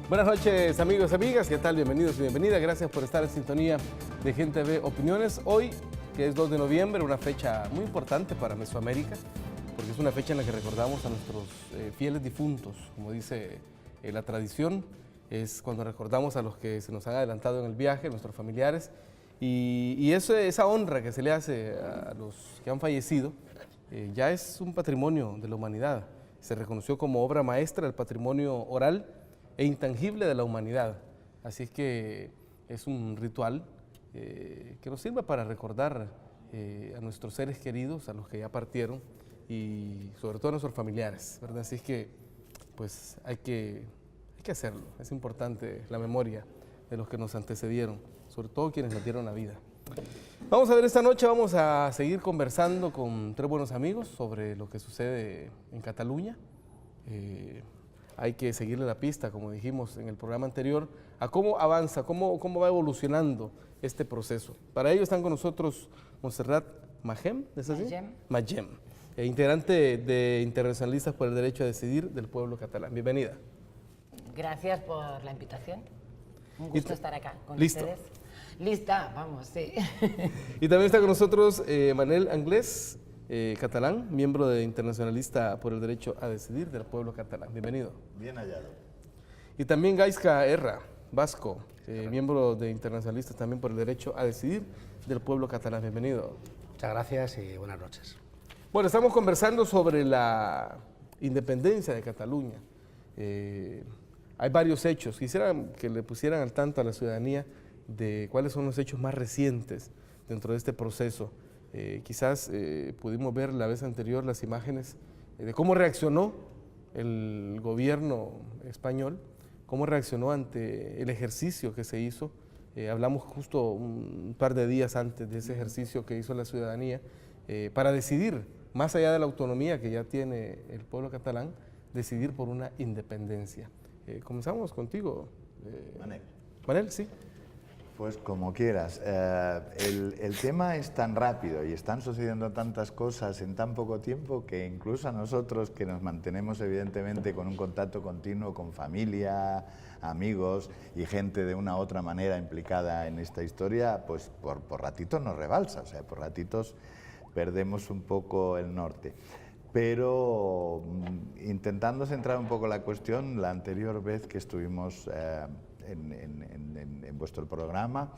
Buenas noches, amigos y amigas, ¿qué tal? Bienvenidos y bienvenidas. Gracias por estar en sintonía de Gente Ve Opiniones. Hoy, que es 2 de noviembre, una fecha muy importante para Mesoamérica, porque es una fecha en la que recordamos a nuestros fieles difuntos, como dice la tradición. Es cuando recordamos a los que se nos han adelantado en el viaje, nuestros familiares, y esa honra que se le hace a los que han fallecido ya es un patrimonio de la humanidad. Se reconoció como obra maestra del patrimonio oral e intangible de la humanidad. Así es que es un ritual que nos sirva para recordar a nuestros seres queridos, a los que ya partieron y sobre todo a nuestros familiares, ¿verdad? Así es que pues hay que hacerlo. Es importante la memoria de los que nos antecedieron, sobre todo quienes nos dieron la vida. Vamos a ver, esta noche vamos a seguir conversando con 3 buenos amigos sobre lo que sucede en Cataluña. Hay que seguirle la pista, como dijimos en el programa anterior, a cómo avanza, cómo va evolucionando este proceso. Para ello están con nosotros Montserrat Magem, ¿es así? Magem, integrante de Internacionalistas por el Derecho a Decidir del pueblo catalán. Bienvenida. Gracias por la invitación. Un gusto estar acá con ¿Listo? ustedes. Lista, vamos, sí. Y también está con nosotros Manel Anglès, catalán, miembro de Internacionalista por el Derecho a Decidir del pueblo catalán. Bienvenido. Bien hallado. Y también Gaizka Erra, vasco, miembro de Internacionalistas también por el Derecho a Decidir del pueblo catalán. Bienvenido. Muchas gracias y buenas noches. Bueno, estamos conversando sobre la independencia de Cataluña. Hay varios hechos. Quisiera que le pusieran al tanto a la ciudadanía de cuáles son los hechos más recientes dentro de este proceso. Quizás pudimos ver la vez anterior las imágenes de cómo reaccionó el gobierno español, cómo reaccionó ante el ejercicio que se hizo. Hablamos justo un par de días antes de ese ejercicio que hizo la ciudadanía para decidir, más allá de la autonomía que ya tiene el pueblo catalán, decidir por una independencia. Comenzamos contigo, Manel. Manel, sí. Pues como quieras. El tema es tan rápido y están sucediendo tantas cosas en tan poco tiempo que incluso a nosotros, que nos mantenemos evidentemente con un contacto continuo con familia, amigos y gente de una u otra manera implicada en esta historia, pues por ratitos nos rebalsa, o sea, por ratitos perdemos un poco el norte. Pero intentando centrar un poco la cuestión, la anterior vez que estuvimos en vuestro programa,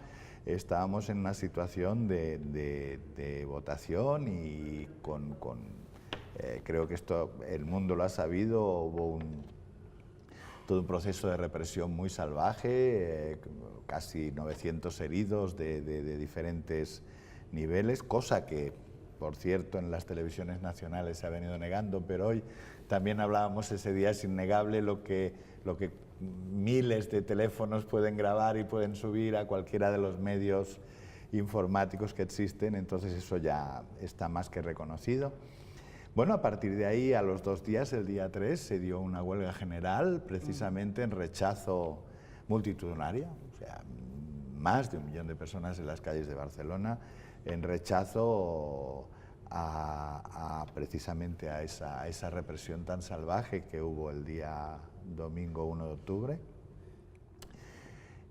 estábamos en una situación de votación y creo que esto el mundo lo ha sabido, hubo todo un proceso de represión muy salvaje, casi 900 heridos de diferentes niveles, cosa que, por cierto, en las televisiones nacionales se ha venido negando, pero hoy también hablábamos ese día, es innegable lo que miles de teléfonos pueden grabar y pueden subir a cualquiera de los medios informáticos que existen, entonces eso ya está más que reconocido. Bueno, a partir de ahí, a los 2 días, el día 3, se dio una huelga general, precisamente en rechazo multitudinaria, o sea, más de 1 millón de personas en las calles de Barcelona, en rechazo precisamente a esa represión tan salvaje que hubo el día domingo 1 de octubre.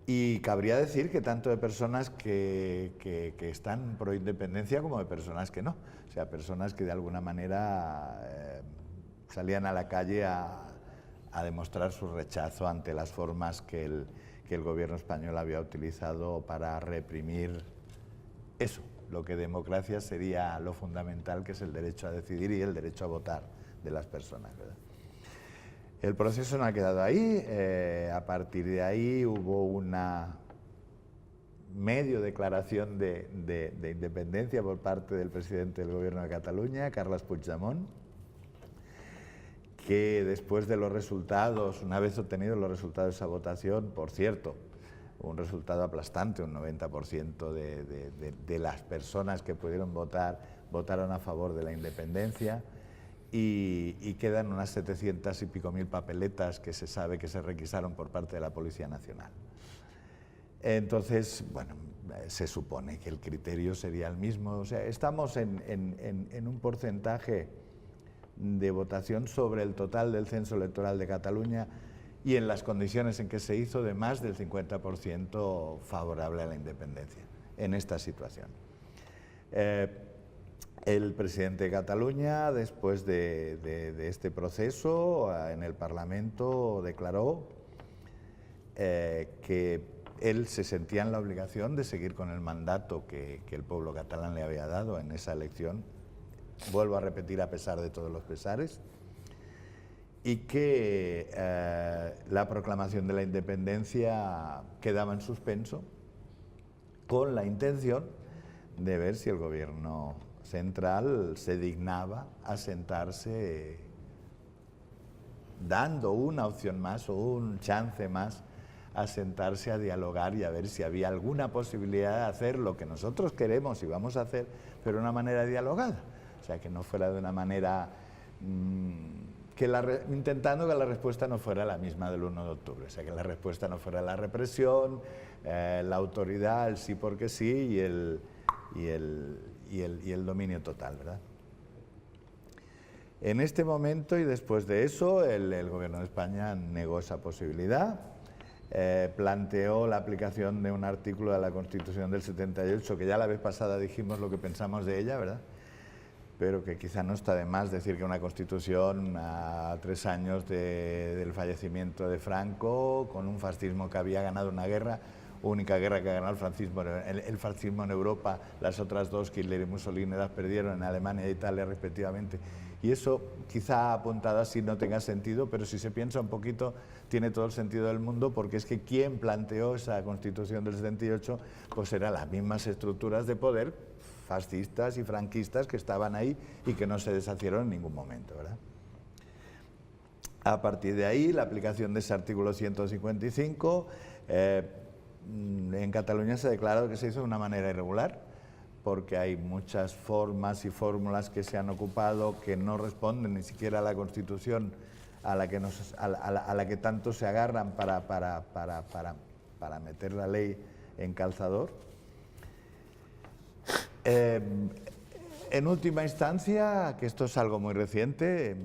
Y cabría decir que tanto de personas que están pro independencia como de personas que no, o sea, personas que de alguna manera salían a la calle a demostrar su rechazo ante las formas que el gobierno español había utilizado para reprimir eso, lo que democracia sería lo fundamental, que es el derecho a decidir y el derecho a votar de las personas, ¿verdad? El proceso no ha quedado ahí, a partir de ahí hubo una medio declaración de independencia por parte del presidente del gobierno de Cataluña, Carles Puigdemont, que después de los resultados, una vez obtenidos los resultados de esa votación, por cierto, un resultado aplastante, un 90% de las personas que pudieron votar, votaron a favor de la independencia, y quedan unas 700 y pico mil papeletas que se sabe que se requisaron por parte de la Policía Nacional. Entonces, bueno, se supone que el criterio sería el mismo, o sea, estamos en un porcentaje de votación sobre el total del censo electoral de Cataluña y en las condiciones en que se hizo, de más del 50% favorable a la independencia en esta situación. El presidente de Cataluña, después de este proceso, en el Parlamento declaró que él se sentía en la obligación de seguir con el mandato que el pueblo catalán le había dado en esa elección, vuelvo a repetir, a pesar de todos los pesares, y que la proclamación de la independencia quedaba en suspenso, con la intención de ver si el gobierno central se dignaba a sentarse, dando una opción más o un chance más a sentarse a dialogar y a ver si había alguna posibilidad de hacer lo que nosotros queremos y vamos a hacer, pero de una manera dialogada. O sea, que no fuera de una manera intentando que la respuesta no fuera la misma del 1 de octubre, o sea, que la respuesta no fuera la represión, la autoridad, el sí porque sí y el dominio total, ¿verdad? En este momento y después de eso, el gobierno de España negó esa posibilidad, planteó la aplicación de un artículo de la Constitución del 78, que ya la vez pasada dijimos lo que pensamos de ella, ¿verdad? Pero que quizá no está de más decir que una Constitución a 3 años del fallecimiento de Franco, con un fascismo que había ganado una guerra, única guerra que ha ganado el fascismo en Europa, las otras dos, Hitler y Mussolini, las perdieron en Alemania e Italia respectivamente. Y eso quizá apuntado así no tenga sentido, pero si se piensa un poquito tiene todo el sentido del mundo, porque es que quien planteó esa Constitución del 78 pues eran las mismas estructuras de poder fascistas y franquistas que estaban ahí y que no se deshacieron en ningún momento, ¿verdad? A partir de ahí, la aplicación de ese artículo 155, en Cataluña se ha declarado que se hizo de una manera irregular, porque hay muchas formas y fórmulas que se han ocupado que no responden ni siquiera a la Constitución a la que tanto se agarran para meter la ley en calzador. En última instancia, que esto es algo muy reciente,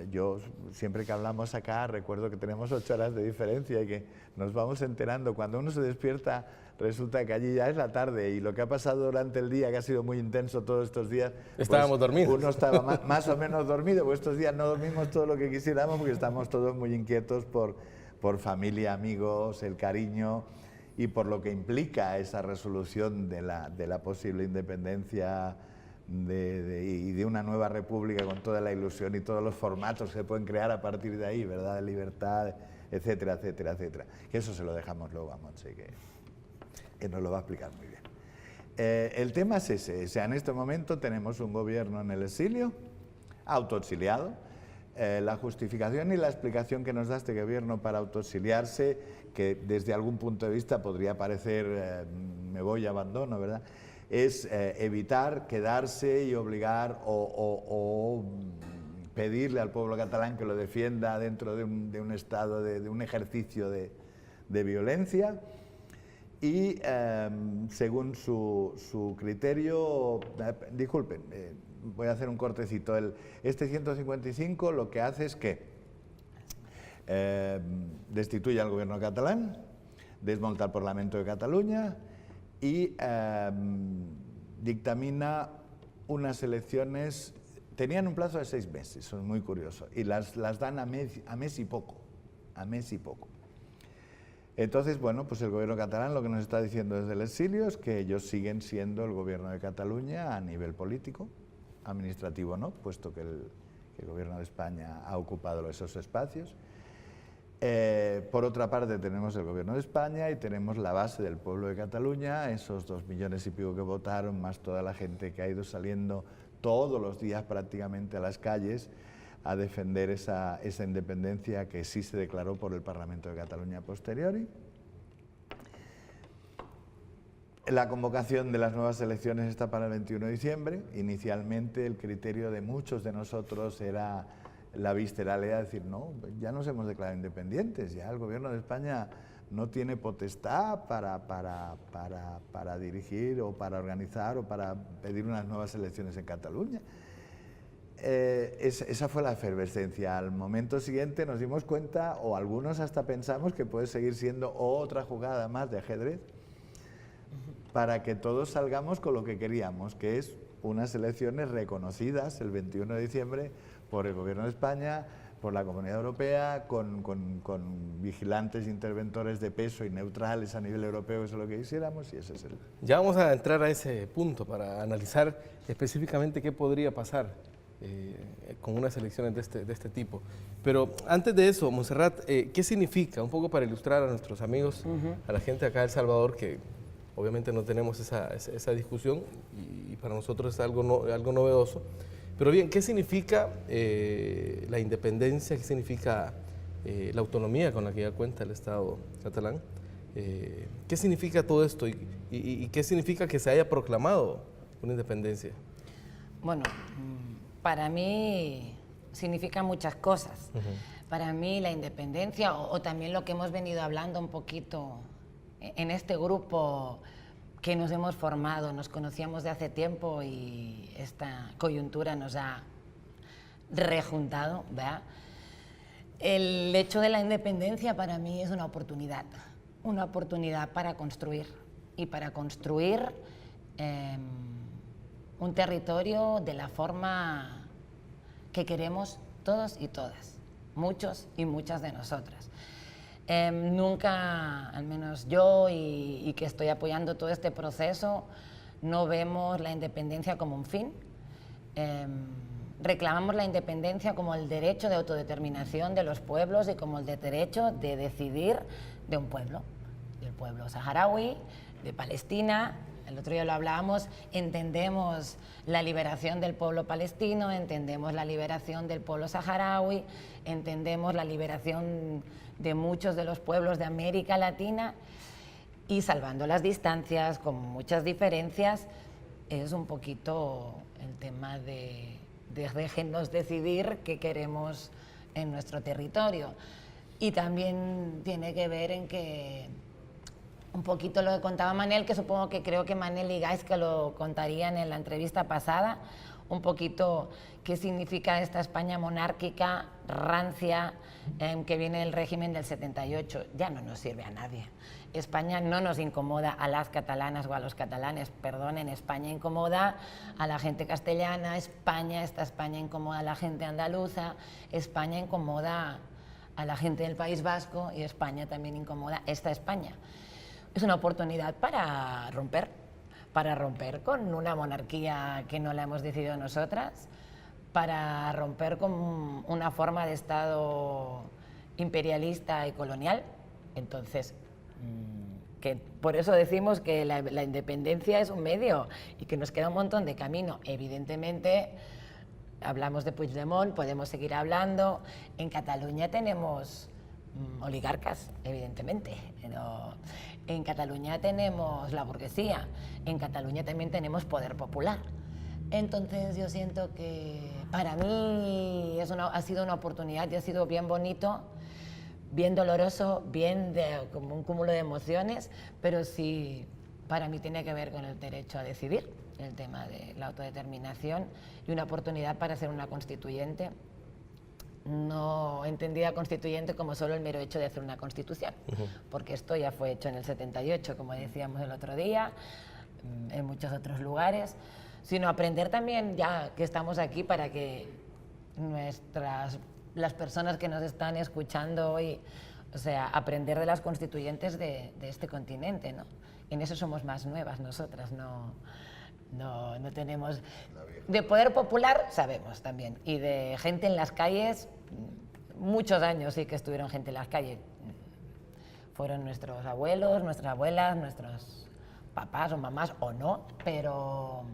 yo siempre que hablamos acá recuerdo que tenemos 8 horas de diferencia y que nos vamos enterando. Cuando uno se despierta resulta que allí ya es la tarde y lo que ha pasado durante el día, que ha sido muy intenso todos estos días, estábamos dormidos. Uno estaba más o menos dormido, pues estos días no dormimos todo lo que quisiéramos porque estamos todos muy inquietos por familia, amigos, el cariño y por lo que implica esa resolución de la posible independencia y de una nueva república con toda la ilusión y todos los formatos que se pueden crear a partir de ahí, ¿verdad? De libertad, etcétera, etcétera, etcétera. Que eso se lo dejamos luego a Montse, que nos lo va a explicar muy bien. El tema es ese, o sea, en este momento tenemos un gobierno en el exilio, autoexiliado. La justificación y la explicación que nos da este gobierno para autoexiliarse, que desde algún punto de vista podría parecer me voy y abandono, ¿verdad?, es evitar quedarse y obligar o pedirle al pueblo catalán que lo defienda dentro de un estado, de un ejercicio de violencia. Y según su criterio, disculpen, voy a hacer un cortecito. Este 155 lo que hace es que destituye al gobierno catalán, desmonta el Parlamento de Cataluña y dictamina unas elecciones. Tenían un plazo de 6 meses, eso es muy curioso, y las dan a mes y poco, Entonces, bueno, pues el gobierno catalán lo que nos está diciendo desde el exilio es que ellos siguen siendo el gobierno de Cataluña a nivel político, administrativo no, puesto que el gobierno de España ha ocupado esos espacios. Por otra parte tenemos el gobierno de España y tenemos la base del pueblo de Cataluña, esos 2 millones y pico que votaron, más toda la gente que ha ido saliendo todos los días prácticamente a las calles a defender esa independencia que sí se declaró por el Parlamento de Cataluña a posteriori. La convocación de las nuevas elecciones está para el 21 de diciembre. Inicialmente el criterio de muchos de nosotros era la visceralidad de decir, no, ya nos hemos declarado independientes, ya el gobierno de España no tiene potestad para dirigir o para organizar o para pedir unas nuevas elecciones en Cataluña. esa fue la efervescencia. Al momento siguiente nos dimos cuenta, o algunos hasta pensamos, que puede seguir siendo otra jugada más de ajedrez para que todos salgamos con lo que queríamos, que es unas elecciones reconocidas el 21 de diciembre por el Gobierno de España, por la Comunidad Europea, con vigilantes, interventores de peso y neutrales a nivel europeo, eso es lo que quisiéramos, y ese es el... Ya vamos a entrar a ese punto para analizar específicamente qué podría pasar con unas elecciones de este tipo. Pero antes de eso, Montserrat, ¿qué significa, un poco para ilustrar a nuestros amigos, a la gente acá de El Salvador, que obviamente no tenemos esa discusión y para nosotros es algo novedoso? Pero bien, ¿qué significa la independencia? ¿Qué significa la autonomía con la que ya cuenta el Estado catalán? ¿Qué significa todo esto y qué significa que se haya proclamado una independencia? Bueno, para mí significa muchas cosas. Para mí la independencia, o también lo que hemos venido hablando un poquito en este grupo que nos hemos formado, nos conocíamos de hace tiempo y esta coyuntura nos ha rejuntado, ¿verdad? El hecho de la independencia para mí es una oportunidad para construir y para construir un territorio de la forma que queremos todos y todas, muchos y muchas de nosotras. Nunca, al menos yo y que estoy apoyando todo este proceso, no vemos la independencia como un fin. Reclamamos la independencia como el derecho de autodeterminación de los pueblos y como el derecho de decidir de un pueblo, del pueblo saharaui, de Palestina. El otro día lo hablábamos, entendemos la liberación del pueblo palestino, entendemos la liberación del pueblo saharaui, entendemos la liberación de muchos de los pueblos de América Latina, y salvando las distancias, con muchas diferencias, es un poquito el tema de déjennos decidir qué queremos en nuestro territorio. Y también tiene que ver en que un poquito lo que contaba Manel, que supongo que creo que Manel y Gais que lo contarían en la entrevista pasada, un poquito qué significa esta España monárquica, rancia, que viene del régimen del 78. Ya no nos sirve a nadie. España no nos incomoda a las catalanas o a los catalanes, perdonen, España incomoda a la gente castellana, esta España incomoda a la gente andaluza, España incomoda a la gente del País Vasco y España también incomoda esta España. Es una oportunidad para romper con una monarquía que no la hemos decidido nosotras, para romper con una forma de Estado imperialista y colonial. Entonces, que por eso decimos que la independencia es un medio y que nos queda un montón de camino. Evidentemente, hablamos de Puigdemont, podemos seguir hablando. En Cataluña tenemos oligarcas, evidentemente, pero en Cataluña tenemos la burguesía, en Cataluña también tenemos poder popular. Entonces yo siento que para mí ha sido una oportunidad y ha sido bien bonito, bien doloroso, como un cúmulo de emociones, pero sí para mí tiene que ver con el derecho a decidir, el tema de la autodeterminación y una oportunidad para ser una constituyente. No entendida constituyente como solo el mero hecho de hacer una constitución, porque esto ya fue hecho en el 78, como decíamos el otro día, en muchos otros lugares, sino aprender también, ya que estamos aquí, para que las personas que nos están escuchando hoy, o sea, aprender de las constituyentes de este continente, ¿no? En eso somos más nuevas nosotras, no tenemos... De poder popular sabemos también, y de gente en las calles, muchos años sí que estuvieron gente en las calles. Fueron nuestros abuelos, nuestras abuelas, nuestros papás o mamás o no, pero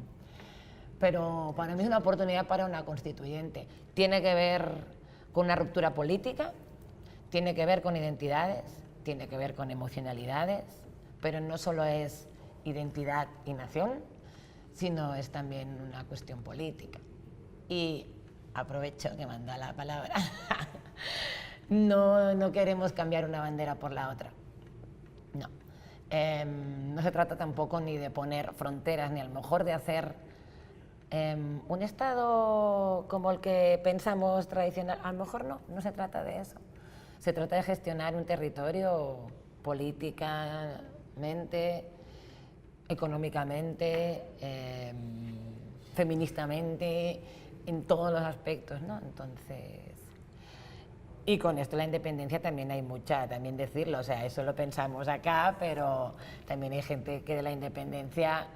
para mí es una oportunidad para una constituyente. Tiene que ver con una ruptura política, tiene que ver con identidades, tiene que ver con emocionalidades, pero no solo es identidad y nación, sino es también una cuestión política. Y aprovecho que manda la palabra. No queremos cambiar una bandera por la otra. No. No se trata tampoco ni de poner fronteras, ni a lo mejor de hacer Un Estado como el que pensamos tradicional, a lo mejor no se trata de eso. Se trata de gestionar un territorio políticamente, económicamente, feministamente, en todos los aspectos, ¿no? Entonces, y con esto la independencia también hay mucha, también decirlo, o sea, eso lo pensamos acá, pero también hay gente que de la independencia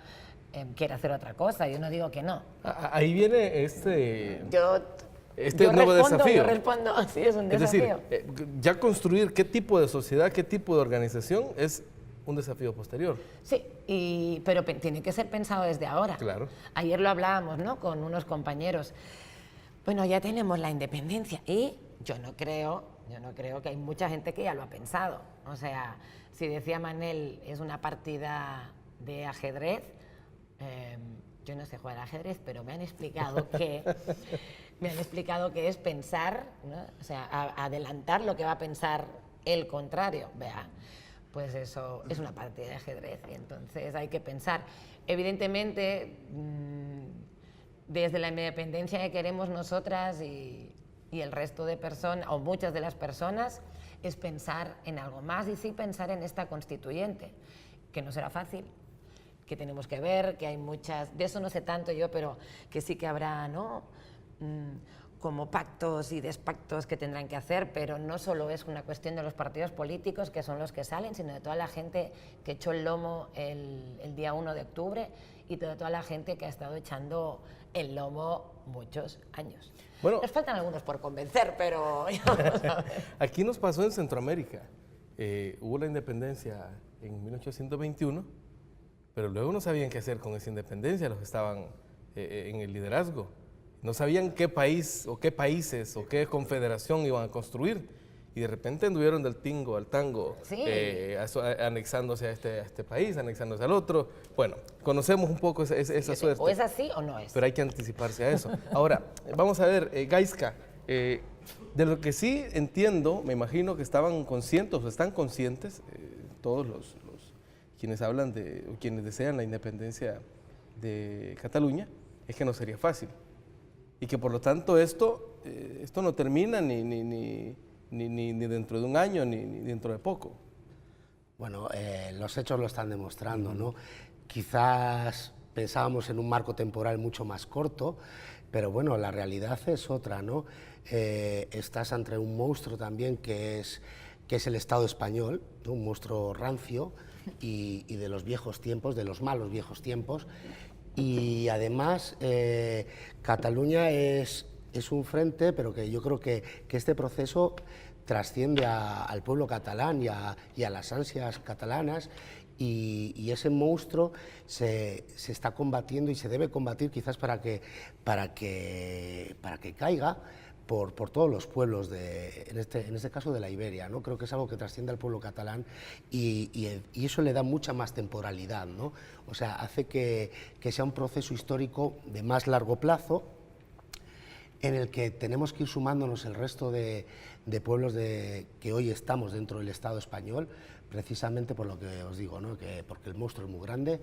quiere hacer otra cosa, yo no digo que no. Ahí viene este Yo nuevo desafío. Yo respondo, sí, es un desafío. Es decir, ya construir qué tipo de sociedad, qué tipo de organización es un desafío posterior. Sí, pero tiene que ser pensado desde ahora. Claro. Ayer lo hablábamos, ¿no?, con unos compañeros. Bueno, ya tenemos la independencia y yo no creo que hay mucha gente que ya lo ha pensado. O sea, si decía Manel, es una partida de ajedrez, yo no sé jugar al ajedrez, pero me han explicado que es pensar, ¿no? O sea, adelantar lo que va a pensar el contrario. Vea, pues eso es una partida de ajedrez y entonces hay que pensar. Evidentemente, desde la independencia que queremos nosotras y el resto de personas, o muchas de las personas, es pensar en algo más y sí pensar en esta constituyente, que no será fácil, que tenemos que ver, que hay muchas, de eso no sé tanto yo, pero que sí que habrá, ¿no?, como pactos y despactos que tendrán que hacer, pero no solo es una cuestión de los partidos políticos, que son los que salen, sino de toda la gente que echó el lomo el día 1 de octubre y de toda la gente que ha estado echando el lomo muchos años. Bueno, nos faltan algunos por convencer, pero vamos a ver. Aquí nos pasó en Centroamérica. Hubo la independencia en 1821, pero luego no sabían qué hacer con esa independencia los que estaban en el liderazgo. No sabían qué país o qué países o qué confederación iban a construir y de repente anduvieron del tingo al tango, sí, anexándose a este país, anexándose al otro. Bueno, conocemos un poco esa suerte. O es así o no es. Pero hay que anticiparse a eso. Ahora, vamos a ver, Gaiska, de lo que sí entiendo, me imagino que estaban conscientes o están conscientes todos los quienes hablan o quienes desean la independencia de Cataluña, es que no sería fácil. Y que por lo tanto esto no termina ni dentro de un año ni dentro de poco. Bueno, los hechos lo están demostrando, ¿no? Quizás pensábamos en un marco temporal mucho más corto, pero bueno, la realidad es otra, ¿no? Estás ante un monstruo también que es el Estado español, ¿no? Un monstruo rancio y de los viejos tiempos, de los malos viejos tiempos. Y además Cataluña es un frente, pero que yo creo que este proceso trasciende al pueblo catalán y a las ansias catalanas y ese monstruo se está combatiendo y se debe combatir quizás para que caiga por todos los pueblos, en este caso de la Iberia, ¿no? Creo que es algo que trasciende al pueblo catalán y eso le da mucha más temporalidad, ¿no? O sea, hace que sea un proceso histórico de más largo plazo en el que tenemos que ir sumándonos el resto de pueblos que hoy estamos dentro del Estado español, precisamente por lo que os digo, ¿no? Porque el monstruo es muy grande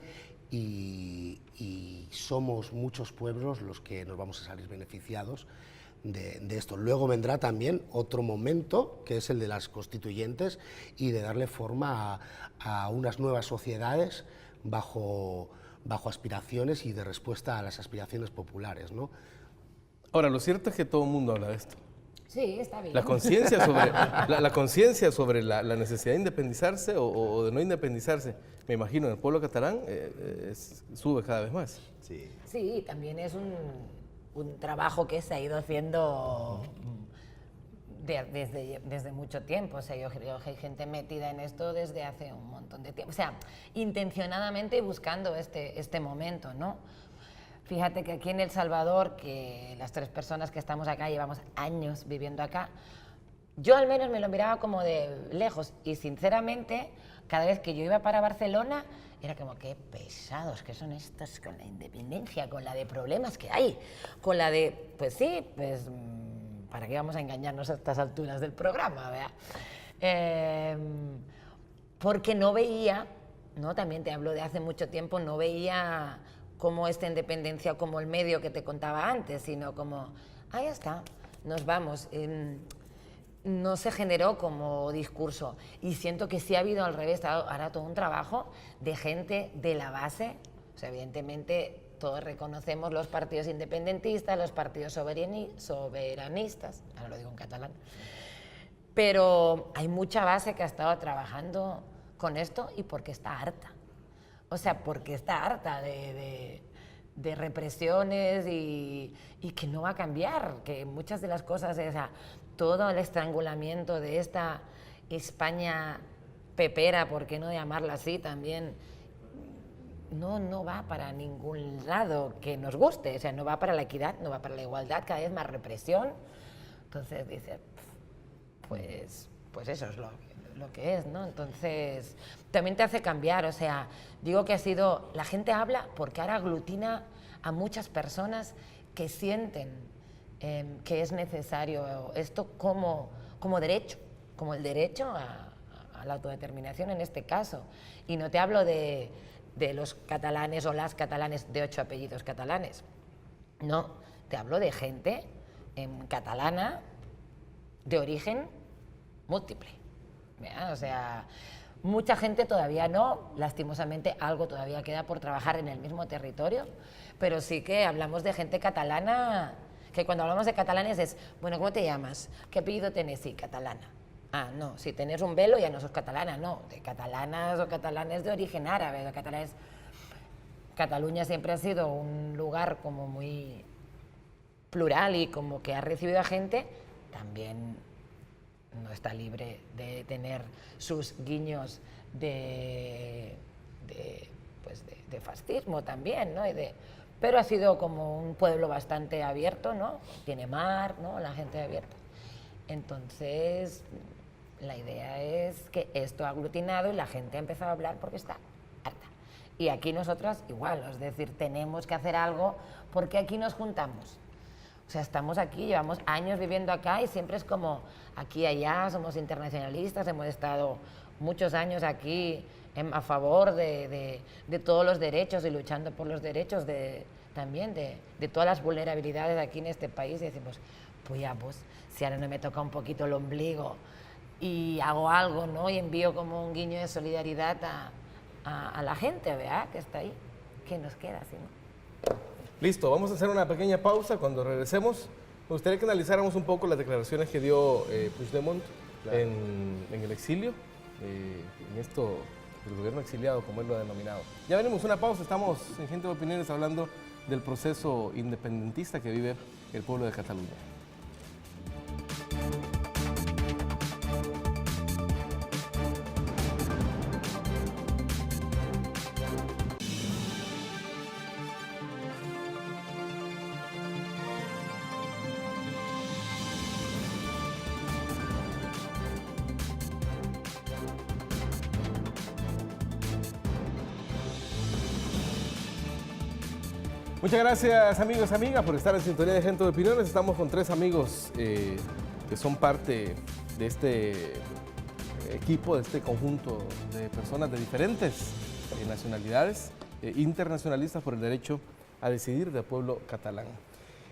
y somos muchos pueblos los que nos vamos a salir beneficiados de esto. Luego vendrá también otro momento, que es el de las constituyentes y de darle forma a unas nuevas sociedades bajo aspiraciones y de respuesta a las aspiraciones populares, ¿no? Ahora, lo cierto es que todo el mundo habla de esto. Sí, está bien. La conciencia sobre la necesidad de independizarse o de no independizarse, me imagino, en el pueblo catalán sube cada vez más. Sí. Sí, también es un trabajo que se ha ido haciendo desde mucho tiempo. O sea, yo creo que hay gente metida en esto desde hace un montón de tiempo. O sea, intencionadamente buscando este momento, ¿no? Fíjate que aquí en El Salvador, que las 3 personas que estamos acá llevamos años viviendo acá, yo al menos me lo miraba como de lejos y sinceramente cada vez que yo iba para Barcelona era como qué pesados que son estos con la independencia, con la de problemas que hay, con la de, pues sí, pues para qué vamos a engañarnos a estas alturas del programa, ¿verdad? Porque no veía, ¿no? También te hablo de hace mucho tiempo, no veía como esta independencia, como el medio que te contaba antes, sino como, ahí está, nos vamos. No se generó como discurso. Y siento que sí ha habido al revés, ahora todo un trabajo de gente de la base. O sea, evidentemente todos reconocemos los partidos independentistas, los partidos soberanistas, ahora lo digo en catalán, pero hay mucha base que ha estado trabajando con esto y porque está harta. O sea, porque está harta de represiones y que no va a cambiar, que muchas de las cosas, o sea, todo el estrangulamiento de esta España pepera, por qué no llamarla así también, no va para ningún lado que nos guste, o sea, no va para la equidad, no va para la igualdad, cada vez más represión. Entonces dice, pues eso es lo que es, ¿no? Entonces también te hace cambiar, o sea, digo que ha sido, la gente habla porque ahora aglutina a muchas personas que sienten que es necesario esto como derecho, como el derecho a la autodeterminación en este caso. Y no te hablo de los catalanes o las catalanes de 8 apellidos catalanes, no, te hablo de gente catalana de origen múltiple, ¿verdad? O sea, mucha gente todavía no, lastimosamente algo todavía queda por trabajar en el mismo territorio, pero sí que hablamos de gente catalana, que cuando hablamos de catalanes es, bueno, ¿cómo te llamas? ¿Qué apellido tenés? Sí, catalana. Ah, no, si tenés un velo ya no sos catalana, no, de catalanas o catalanes de origen árabe, de catalanes. Cataluña siempre ha sido un lugar como muy plural y como que ha recibido a gente, también no está libre de tener sus guiños de fascismo también, ¿no? Pero ha sido como un pueblo bastante abierto, ¿no? Tiene mar, ¿no? La gente abierta. Entonces, la idea es que esto ha aglutinado y la gente ha empezado a hablar porque está harta. Y aquí nosotras igual, es decir, tenemos que hacer algo porque aquí nos juntamos. O sea, estamos aquí, llevamos años viviendo acá y siempre es como aquí y allá, somos internacionalistas, hemos estado muchos años aquí a favor de todos los derechos y luchando por los derechos también de todas las vulnerabilidades aquí en este país y decimos, pues ya, pues, si ahora no me toca un poquito el ombligo y hago algo, ¿no? Y envío como un guiño de solidaridad a la gente, ¿verdad? Que está ahí, ¿qué nos queda? ¿Sí, no? Listo, vamos a hacer una pequeña pausa. Cuando regresemos, me gustaría que analizáramos un poco las declaraciones que dio Puigdemont en el exilio, en esto del gobierno exiliado, como él lo ha denominado. Ya venimos una pausa, estamos en Gente de Opiniones hablando del proceso independentista que vive el pueblo de Cataluña. Muchas gracias, amigos y amigas, por estar en sintonía de Gente de Opiniones. Estamos con 3 amigos que son parte de este equipo, de este conjunto de personas de diferentes nacionalidades, internacionalistas por el derecho a decidir del pueblo catalán.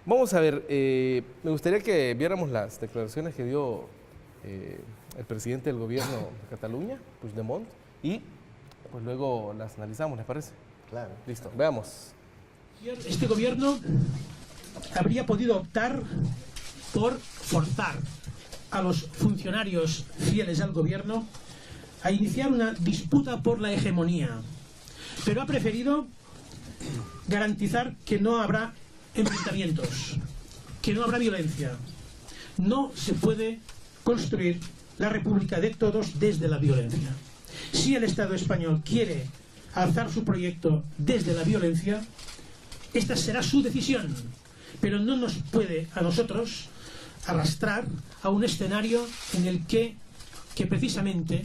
Vamos a ver, me gustaría que viéramos las declaraciones que dio el presidente del gobierno de Cataluña, Puigdemont, y pues luego las analizamos, ¿les parece? Claro. Listo, veamos. Este gobierno habría podido optar por forzar a los funcionarios fieles al gobierno a iniciar una disputa por la hegemonía, pero ha preferido garantizar que no habrá enfrentamientos, que no habrá violencia. No se puede construir la República de todos desde la violencia. Si el Estado español quiere alzar su proyecto desde la violencia, esta será su decisión, pero no nos puede a nosotros arrastrar a un escenario en el que precisamente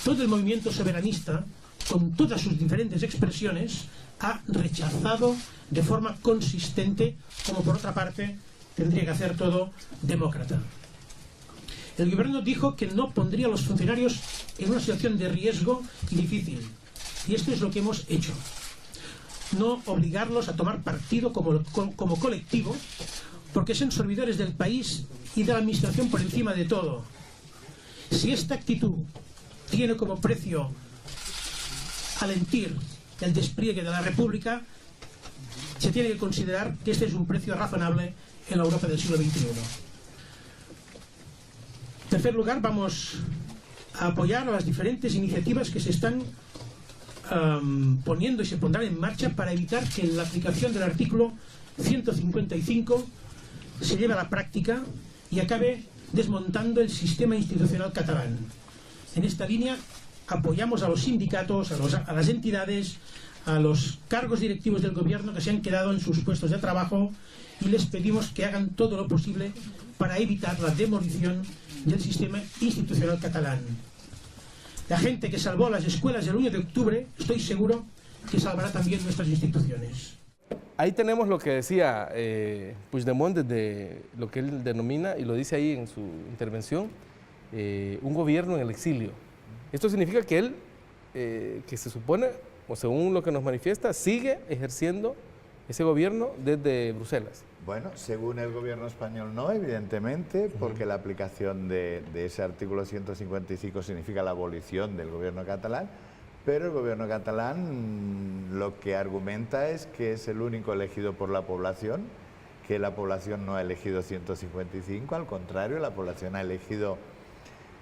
todo el movimiento soberanista, con todas sus diferentes expresiones, ha rechazado de forma consistente, como por otra parte tendría que hacer todo demócrata. El gobierno dijo que no pondría a los funcionarios en una situación de riesgo y difícil, y esto es lo que hemos hecho. no obligarlos a tomar partido como colectivo, porque son servidores del país y de la administración por encima de todo. Si esta actitud tiene como precio alentir el despliegue de la República, se tiene que considerar que este es un precio razonable en la Europa del siglo XXI. En tercer lugar, vamos a apoyar las diferentes iniciativas que se están poniendo y se pondrán en marcha para evitar que la aplicación del artículo 155 se lleve a la práctica y acabe desmontando el sistema institucional catalán. En esta línea apoyamos a los sindicatos, a las entidades, a los cargos directivos del gobierno que se han quedado en sus puestos de trabajo y les pedimos que hagan todo lo posible para evitar la demolición del sistema institucional catalán. La gente que salvó las escuelas del 1 de octubre, estoy seguro que salvará también nuestras instituciones. Ahí tenemos lo que decía Puigdemont desde lo que él denomina, y lo dice ahí en su intervención, un gobierno en el exilio. Esto significa que él, que se supone, o según lo que nos manifiesta, sigue ejerciendo ese gobierno desde Bruselas. Bueno, según el gobierno español no, evidentemente, porque la aplicación de ese artículo 155 significa la abolición del gobierno catalán, pero el gobierno catalán lo que argumenta es que es el único elegido por la población, que la población no ha elegido 155, al contrario, la población ha elegido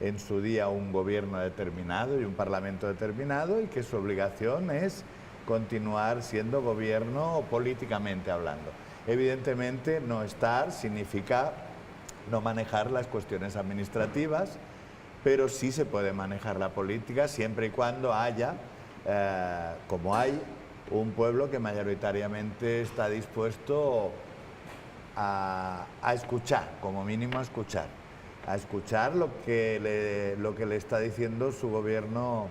en su día un gobierno determinado y un parlamento determinado y que su obligación es continuar siendo gobierno políticamente hablando. Evidentemente, no estar significa no manejar las cuestiones administrativas, pero sí se puede manejar la política siempre y cuando haya, como hay, un pueblo que mayoritariamente está dispuesto a escuchar, como mínimo a escuchar lo que le está diciendo su gobierno,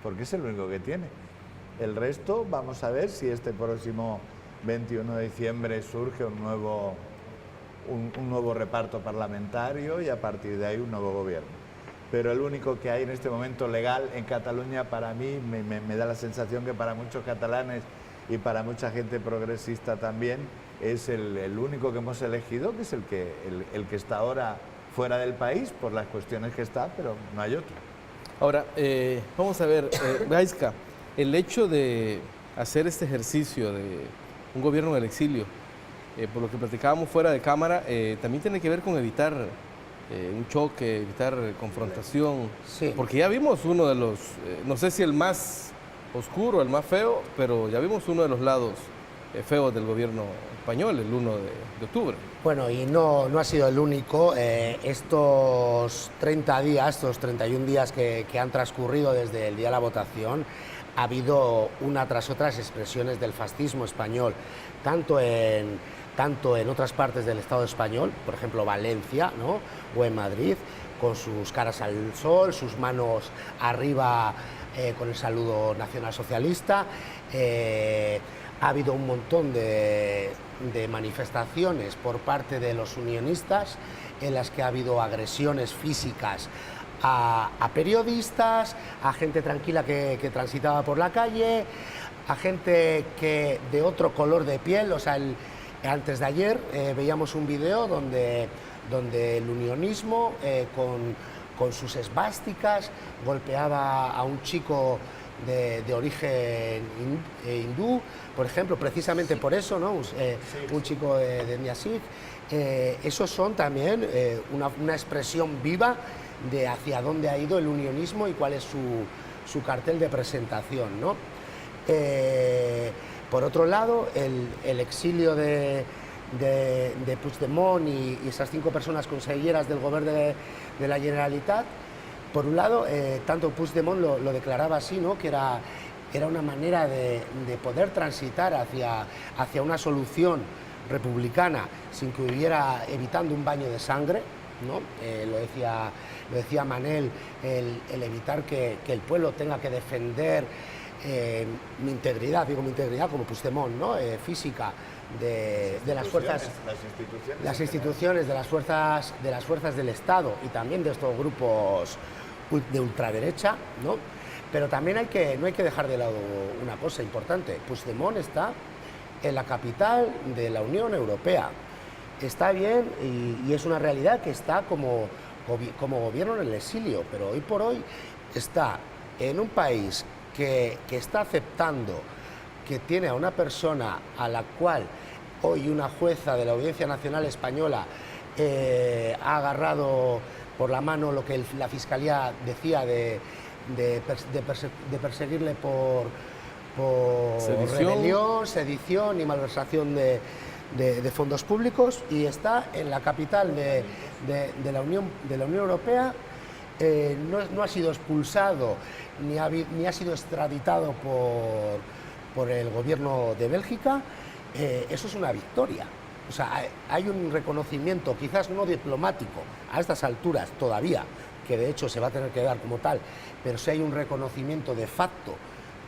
porque es el único que tiene. El resto, vamos a ver si este próximo 21 de diciembre surge un nuevo reparto parlamentario y a partir de ahí un nuevo gobierno. Pero el único que hay en este momento legal en Cataluña, para mí, me da la sensación que para muchos catalanes y para mucha gente progresista también, es el único que hemos elegido, que es el que está ahora fuera del país por las cuestiones que está, pero no hay otro. Ahora, vamos a ver, Gaizka, el hecho de hacer este ejercicio de un gobierno en el exilio, por lo que platicábamos fuera de cámara, también tiene que ver con evitar un choque, evitar confrontación, Sí. Porque ya vimos uno de los, no sé si el más oscuro, el más feo, pero ya vimos uno de los lados feos del gobierno español el 1 de octubre. Bueno, y no ha sido el único. Estos 30 días, estos 31 días que han transcurrido desde el día de la votación, ha habido una tras otras expresiones del fascismo español, tanto en otras partes del Estado español, por ejemplo Valencia, ¿no?, o en Madrid, con sus caras al sol, sus manos arriba con el saludo nacionalsocialista. Ha habido un montón de manifestaciones por parte de los unionistas en las que ha habido agresiones físicas a periodistas, a gente tranquila que transitaba por la calle, a gente que de otro color de piel. O sea, antes de ayer veíamos un video donde el unionismo con sus esvásticas golpeaba a un chico de origen hindú, por ejemplo, precisamente por eso, ¿no? Un chico de Niasik. Esos son también una expresión viva de hacia dónde ha ido el unionismo y cuál es su cartel de presentación, ¿no? Por otro lado, el exilio de Puigdemont y esas 5 personas conselleras del gobierno de la Generalitat, por un lado, tanto Puigdemont lo declaraba así, ¿no?, que era una manera de poder transitar hacia una solución republicana sin que hubiera, evitando un baño de sangre, ¿no? Lo decía Manel, el evitar que el pueblo tenga que defender mi integridad como Puigdemont, ¿no?, física de las fuerzas, las instituciones de las fuerzas del Estado y también de estos grupos de ultraderecha, ¿no? Pero también no hay que dejar de lado una cosa importante. Puigdemont está en la capital de la Unión Europea. Está bien y es una realidad que está como gobierno en el exilio, pero hoy por hoy está en un país que está aceptando que tiene a una persona a la cual hoy una jueza de la Audiencia Nacional Española ha agarrado por la mano lo que la Fiscalía decía de perseguirle por rebelión, sedición y malversación de fondos públicos, y está en la capital de la Unión Europea. No ha sido expulsado ni ha sido extraditado por el gobierno de Bélgica. Eso es una victoria. O sea, hay un reconocimiento, quizás no diplomático a estas alturas todavía, que de hecho se va a tener que dar como tal, pero sí hay un reconocimiento de facto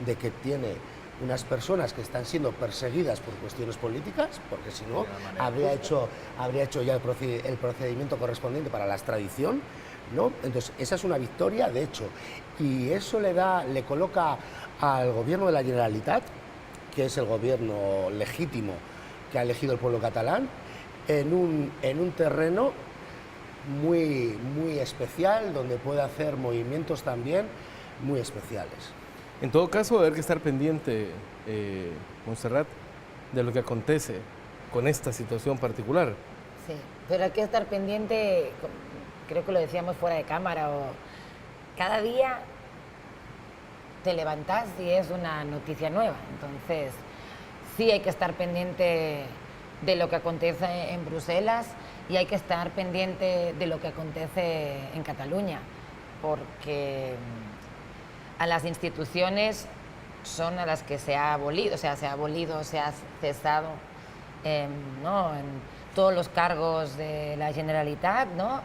de que tiene unas personas que están siendo perseguidas por cuestiones políticas, porque si no habría hecho ya el procedimiento correspondiente para la extradición, ¿no? Entonces esa es una victoria de hecho, y eso le coloca al gobierno de la Generalitat, que es el gobierno legítimo que ha elegido el pueblo catalán, en un terreno muy especial, donde puede hacer movimientos también muy especiales. En todo caso, va a haber que estar pendiente, Montserrat, de lo que acontece con esta situación particular. Sí, pero hay que estar pendiente, creo que lo decíamos fuera de cámara, cada día te levantas y es una noticia nueva. Entonces, sí hay que estar pendiente de lo que acontece en Bruselas y hay que estar pendiente de lo que acontece en Cataluña, porque a las instituciones son a las que se ha abolido, se ha cesado ¿no? en todos los cargos de la Generalitat, ¿no?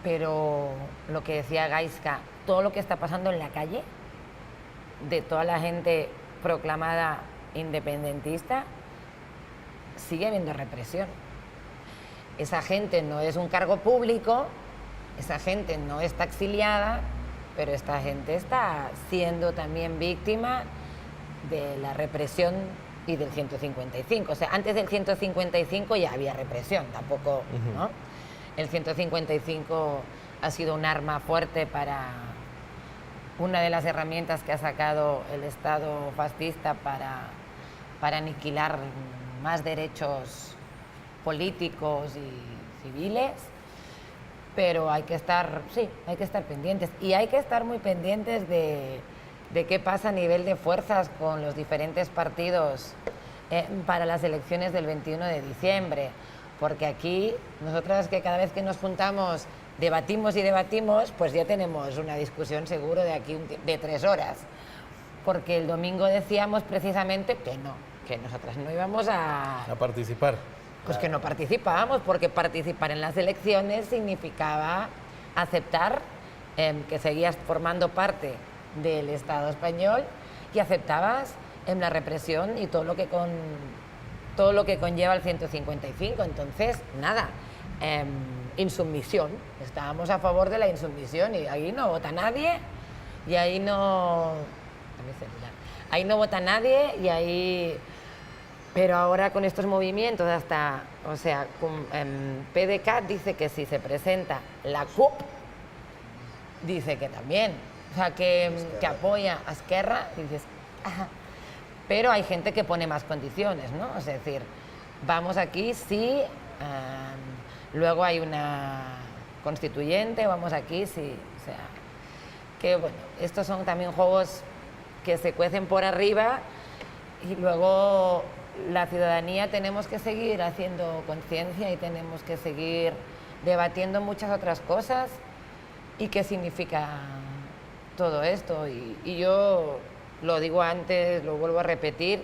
Pero lo que decía Gaizka, todo lo que está pasando en la calle, de toda la gente proclamada independentista, sigue habiendo represión. Esa gente no es un cargo público, esa gente no está exiliada, pero esta gente está siendo también víctima de la represión y del 155. O sea, antes del 155 ya había represión, tampoco, ¿no? El 155 ha sido un arma fuerte para una de las herramientas que ha sacado el Estado fascista para aniquilar más derechos políticos y civiles, pero hay que estar pendientes, y hay que estar muy pendientes de qué pasa a nivel de fuerzas con los diferentes partidos para las elecciones del 21 de diciembre, porque aquí nosotras, que cada vez que nos juntamos debatimos y debatimos, pues ya tenemos una discusión seguro de aquí de 3 horas, porque el domingo decíamos precisamente que nosotras no íbamos a participar. Pues que no participábamos, porque participar en las elecciones significaba aceptar que seguías formando parte del Estado español y aceptabas la represión y todo lo que conlleva el 155. Entonces, nada, insumisión. Estábamos a favor de la insumisión y ahí no vota nadie, y ahí no vota nadie, y ahí... Pero ahora con estos movimientos PDeCAT dice que si se presenta la CUP, dice que también, o sea, que apoya a Esquerra, y dices, ajá. Pero hay gente que pone más condiciones, ¿no? Es decir, vamos aquí, sí, luego hay una constituyente, vamos aquí, sí, o sea, que bueno, estos son también juegos que se cuecen por arriba, y luego la ciudadanía tenemos que seguir haciendo conciencia y tenemos que seguir debatiendo muchas otras cosas y qué significa todo esto. Y yo lo digo antes, lo vuelvo a repetir,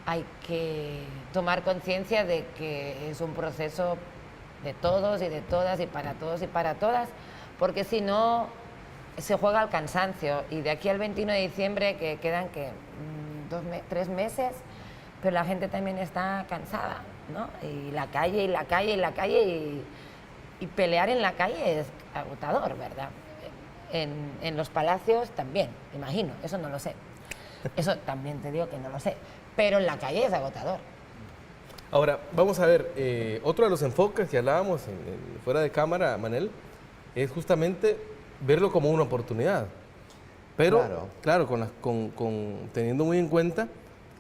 hay que tomar conciencia de que es un proceso de todos y de todas y para todos y para todas, porque si no se juega al cansancio, y de aquí al 21 de diciembre que quedan 3 meses, pero la gente también está cansada, ¿no? Y la calle, y pelear en la calle es agotador, ¿verdad? en los palacios también, imagino, eso no lo sé. Eso también te digo que no lo sé. Pero en la calle es agotador. Ahora, vamos a ver, otro de los enfoques que hablábamos fuera de cámara, Manel, es justamente verlo como una oportunidad. Pero, claro, teniendo muy en cuenta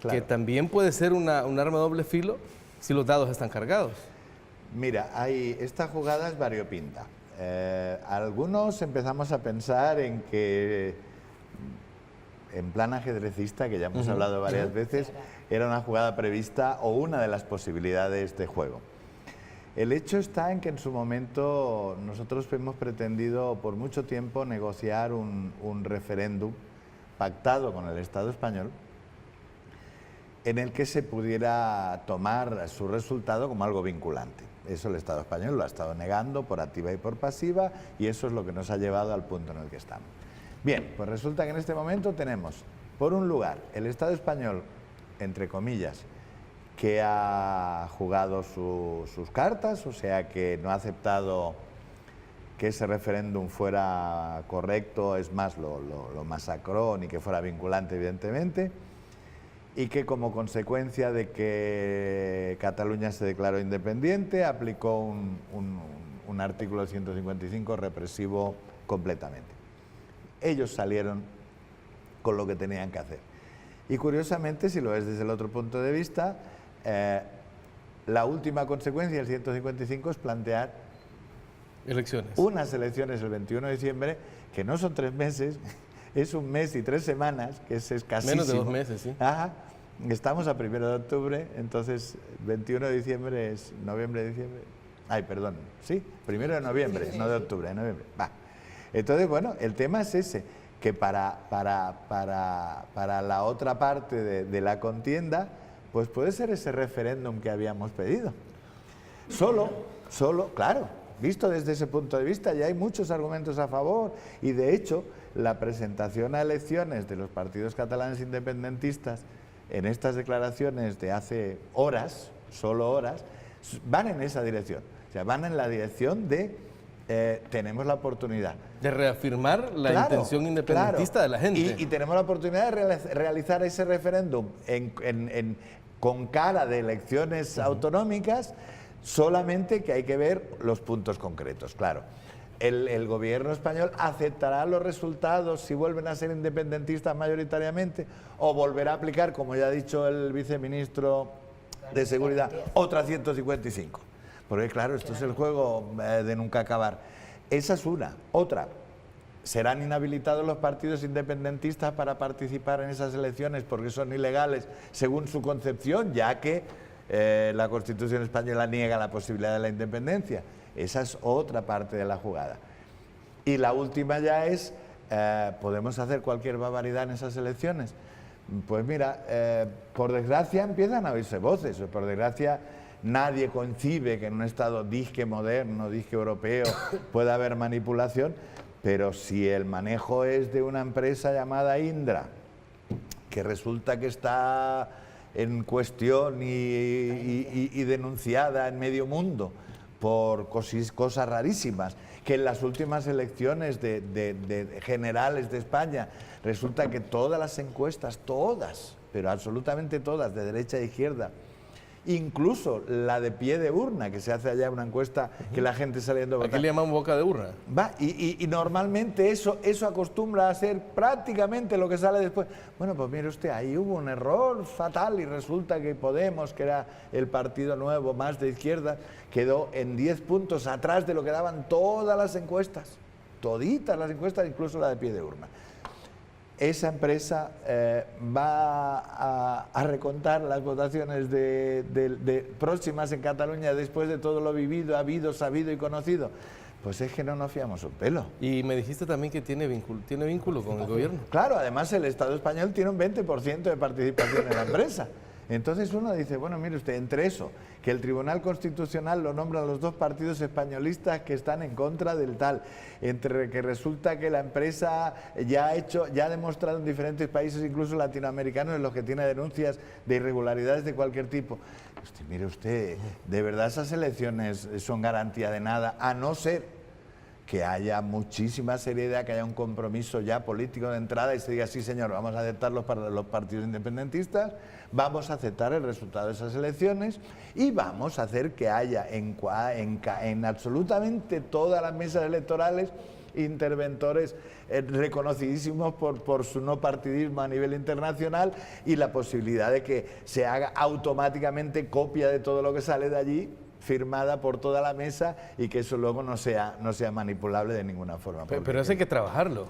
que también puede ser un arma de doble filo si los dados están cargados. Mira, esta jugada es variopinta. Algunos empezamos a pensar en que, en plan ajedrecista, que ya hemos hablado varias veces, era una jugada prevista o una de las posibilidades de juego. El hecho está en que en su momento nosotros hemos pretendido por mucho tiempo negociar un referéndum pactado con el Estado español en el que se pudiera tomar su resultado como algo vinculante. Eso el Estado español lo ha estado negando por activa y por pasiva, y eso es lo que nos ha llevado al punto en el que estamos. Bien, pues resulta que en este momento tenemos, por un lugar, el Estado español, entre comillas, que ha jugado sus cartas, o sea que no ha aceptado que ese referéndum fuera correcto, es más, lo masacró, ni que fuera vinculante, evidentemente, y que como consecuencia de que Cataluña se declaró independiente, aplicó un artículo 155 represivo completamente. Ellos salieron con lo que tenían que hacer. Y curiosamente, si lo ves desde el otro punto de vista, la última consecuencia del 155 es plantear unas elecciones el 21 de diciembre, que no son 3 meses, es 1 mes y 3 semanas, que es escasísimo. Menos de 2 meses, sí. Ajá. Estamos a 1 de octubre, entonces 21 de diciembre es noviembre, diciembre. Ay, perdón, sí, 1 de noviembre, no de octubre, de noviembre. Va. Entonces, bueno, el tema es ese, que para la otra parte de la contienda, pues puede ser ese referéndum que habíamos pedido. Solo, claro, visto desde ese punto de vista, ya hay muchos argumentos a favor, y de hecho, la presentación a elecciones de los partidos catalanes independentistas en estas declaraciones de hace horas, solo horas, van en esa dirección. O sea, van en la dirección de tenemos la oportunidad de reafirmar la intención independentista de la gente. Y tenemos la oportunidad de realizar ese referéndum con cara de elecciones autonómicas, solamente que hay que ver los puntos concretos, claro. El gobierno español aceptará los resultados si vuelven a ser independentistas mayoritariamente, o volverá a aplicar, como ya ha dicho el viceministro de Seguridad, otra 155. Porque claro, esto es el juego de nunca acabar. Esa es una. Otra, serán inhabilitados los partidos independentistas para participar en esas elecciones porque son ilegales según su concepción, ya que la Constitución española niega la posibilidad de la independencia. Esa es otra parte de la jugada. Y la última ya es, ¿podemos hacer cualquier barbaridad en esas elecciones? Pues mira, por desgracia empiezan a oírse voces, por desgracia nadie concibe que en un Estado disque moderno, disque europeo, pueda haber manipulación, pero si el manejo es de una empresa llamada Indra, que resulta que está en cuestión y denunciada en medio mundo por cosas rarísimas, que en las últimas elecciones de generales de España resulta que todas las encuestas, todas, pero absolutamente todas, de derecha e izquierda, incluso la de pie de urna, que se hace allá una encuesta que la gente saliendo a votar. Aquí le llaman boca de urna. Y normalmente eso acostumbra a ser prácticamente lo que sale después. Bueno, pues mire usted, ahí hubo un error fatal y resulta que Podemos, que era el partido nuevo más de izquierda, quedó en 10 puntos atrás de lo que daban todas las encuestas, toditas las encuestas, incluso la de pie de urna. Esa empresa va a recontar las votaciones próximas en Cataluña después de todo lo vivido, habido, sabido y conocido. Pues es que no nos fiamos un pelo. Y me dijiste también que tiene vínculo con el gobierno. Claro, además el Estado español tiene un 20% de participación en la empresa. Entonces uno dice, bueno, mire usted, entre eso, que el Tribunal Constitucional lo nombran los 2 partidos españolistas que están en contra del tal, entre que resulta que la empresa ya ha demostrado en diferentes países, incluso latinoamericanos, en los que tiene denuncias de irregularidades de cualquier tipo. Mire usted, de verdad esas elecciones son garantía de nada, a no ser que haya muchísima seriedad, que haya un compromiso ya político de entrada y se diga, sí señor, vamos a aceptarlos para los partidos independentistas, vamos a aceptar el resultado de esas elecciones y vamos a hacer que haya en absolutamente todas las mesas electorales interventores reconocidísimos por su no partidismo a nivel internacional y la posibilidad de que se haga automáticamente copia de todo lo que sale de allí, firmada por toda la mesa, y que eso luego no sea manipulable de ninguna forma. Pero eso hay que trabajarlo.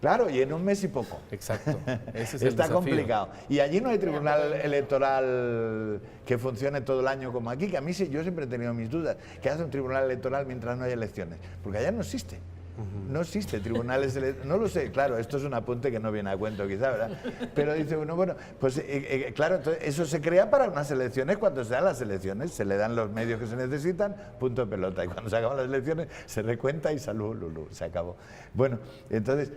Claro, y en un mes y poco. Exacto. Ese es el Está desafío. complicado. Y allí no hay tribunal electoral que funcione todo el año como aquí, que a mí yo siempre he tenido mis dudas. ¿Qué hace un tribunal electoral mientras no hay elecciones? Porque allá no existe. No existe tribunales electorales, no lo sé, claro, esto es un apunte que no viene a cuento quizá, ¿verdad? Pero dice uno, bueno, pues claro, entonces, eso se crea para unas elecciones, cuando se dan las elecciones, se le dan los medios que se necesitan, punto de pelota, y cuando se acaban las elecciones se recuenta y salud, lulú, se acabó. Bueno, entonces,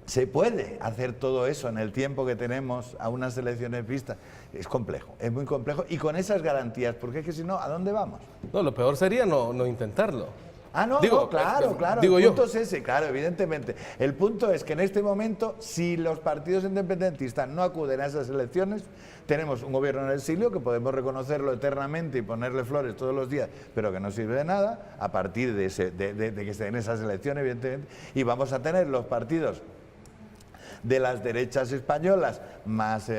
se puede hacer todo eso en el tiempo que tenemos a unas elecciones vistas. Es complejo, es muy complejo, y con esas garantías, porque es que si no, ¿a dónde vamos? No, lo peor sería no intentarlo. Ah, no, Digo, no, claro, digo el yo. punto es ese, claro, evidentemente. El punto es que en este momento, si los partidos independentistas no acuden a esas elecciones, tenemos un gobierno en el exilio que podemos reconocerlo eternamente y ponerle flores todos los días, pero que no sirve de nada, a partir de que se den esas elecciones, evidentemente, y vamos a tener los partidos de las derechas españolas, más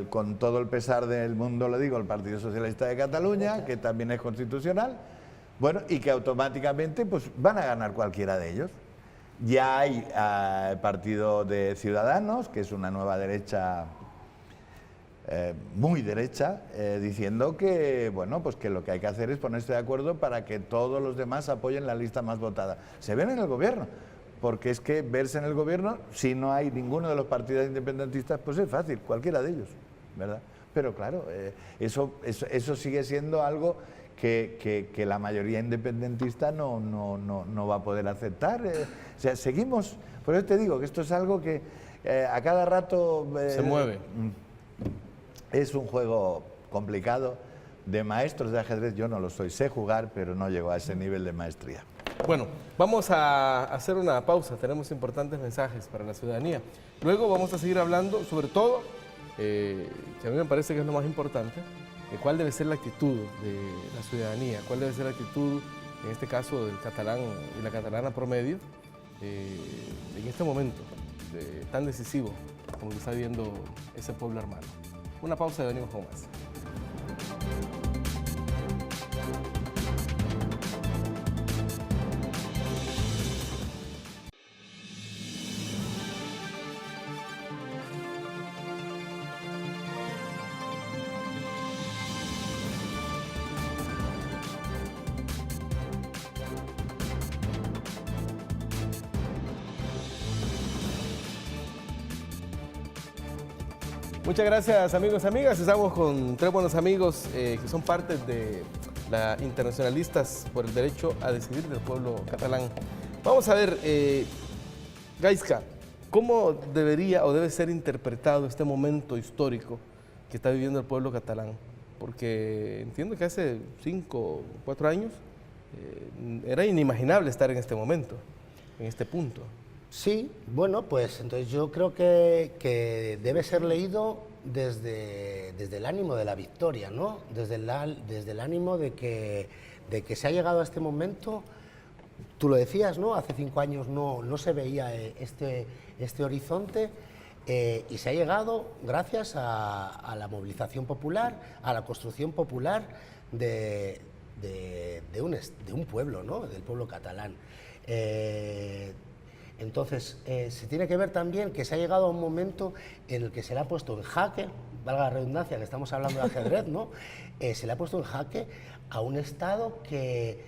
con todo el pesar del mundo, lo digo, el Partido Socialista de Cataluña, que también es constitucional. Bueno, y que automáticamente pues van a ganar cualquiera de ellos. Ya hay el Partido de Ciudadanos, que es una nueva derecha, muy derecha, diciendo que, bueno, pues que lo que hay que hacer es ponerse de acuerdo para que todos los demás apoyen la lista más votada. Se ven en el gobierno, porque es que verse en el gobierno, si no hay ninguno de los partidos independentistas, pues es fácil, cualquiera de ellos, ¿verdad? Pero claro, eso sigue siendo algo que la mayoría independentista no va a poder aceptar. O sea, seguimos, por eso te digo que esto es algo que a cada rato se mueve. Es un juego complicado. De maestros de ajedrez yo no lo soy, sé jugar, pero no llego a ese nivel de maestría. Bueno, vamos a hacer una pausa, tenemos importantes mensajes para la ciudadanía. Luego vamos a seguir hablando sobre todo, que a mí me parece que es lo más importante, cuál debe ser la actitud de la ciudadanía, cuál debe ser la actitud, en este caso, del catalán y la catalana promedio, en este momento tan decisivo como lo está viviendo ese pueblo hermano. Una pausa y venimos con más. Muchas gracias, amigos y amigas. Estamos con tres buenos amigos que son parte de la Internacionalistas por el Derecho a Decidir del pueblo catalán. Vamos a ver, Gaizka, ¿cómo debería o debe ser interpretado este momento histórico que está viviendo el pueblo catalán? Porque entiendo que hace 5 o 4 años era inimaginable estar en este momento, en este punto. Sí, bueno, pues entonces yo creo que debe ser leído desde el ánimo de la victoria, ¿no? Desde el ánimo de que se ha llegado a este momento. Tú lo decías, ¿no? Hace 5 años no se veía este horizonte y se ha llegado gracias a la movilización popular, a la construcción popular de un pueblo, ¿no? Del pueblo catalán. Entonces, se tiene que ver también que se ha llegado a un momento en el que se le ha puesto en jaque, valga la redundancia, que estamos hablando de ajedrez, ¿no? Se le ha puesto en jaque a un Estado que